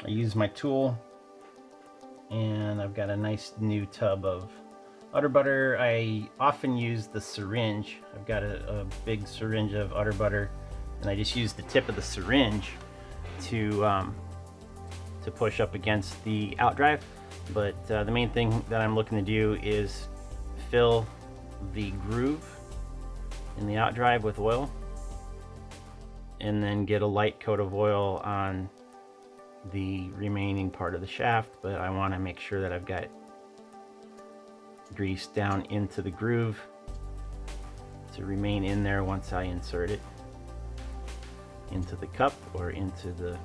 I use my tool, and I've got a nice new tub of udder butter. I often use the syringe. I've got a big syringe of udder butter, and I just use the tip of the syringe to push up against the outdrive. But the main thing that I'm looking to do is fill the groove in the outdrive with oil, and then get a light coat of oil on the remaining part of the shaft. But I want to make sure that I've got grease down into the groove to remain in there once I insert it into the cup or into the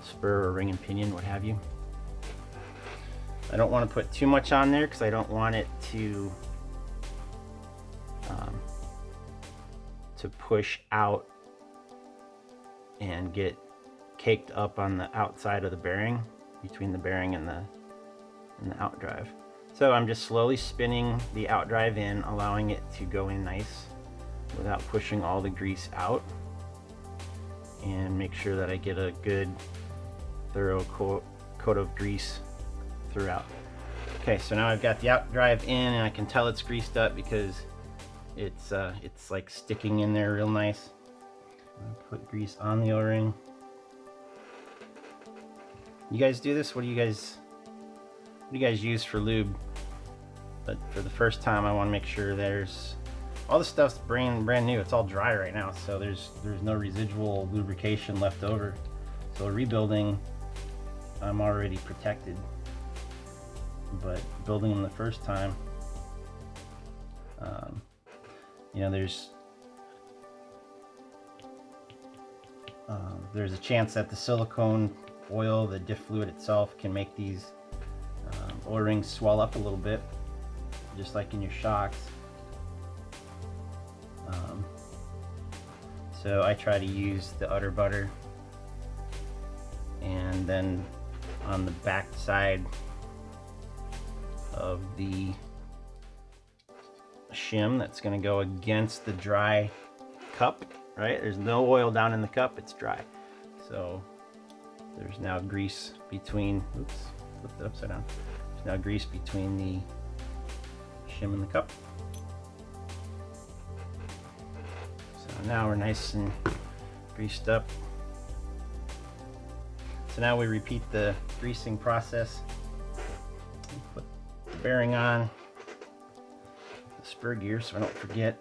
spur or ring and pinion, what have you. I don't want to put too much on there because I don't want it to push out and get caked up on the outside of the bearing, between the bearing and the outdrive. So I'm just slowly spinning the outdrive in, allowing it to go in nice without pushing all the grease out, and make sure that I get a good thorough coat of grease throughout. Okay, so now I've got the outdrive in, and I can tell it's greased up because it's like sticking in there real nice. Put grease on the O-ring. You guys do this? What do you guys use for lube? But for the first time, I want to make sure there's all the stuff's brand new. It's all dry right now, so there's no residual lubrication left over. So rebuilding, I'm already protected. But building them the first time, you know, there's a chance that the silicone oil, the diff fluid itself, can make these O-rings swell up a little bit, just like in your shocks. So I try to use the udder butter, and then on the back side of the shim that's going to go against the dry cup, right? There's no oil down in the cup, it's dry. So there's now grease between, oops, flipped it upside down. There's now grease between the shim and the cup. So now we're nice and greased up. So now we repeat the greasing process. Put the bearing on, the spur gear so I don't forget.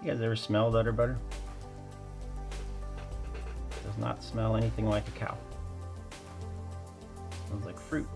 You guys ever smelled udder butter? It does not smell anything like a cow. It smells like fruit.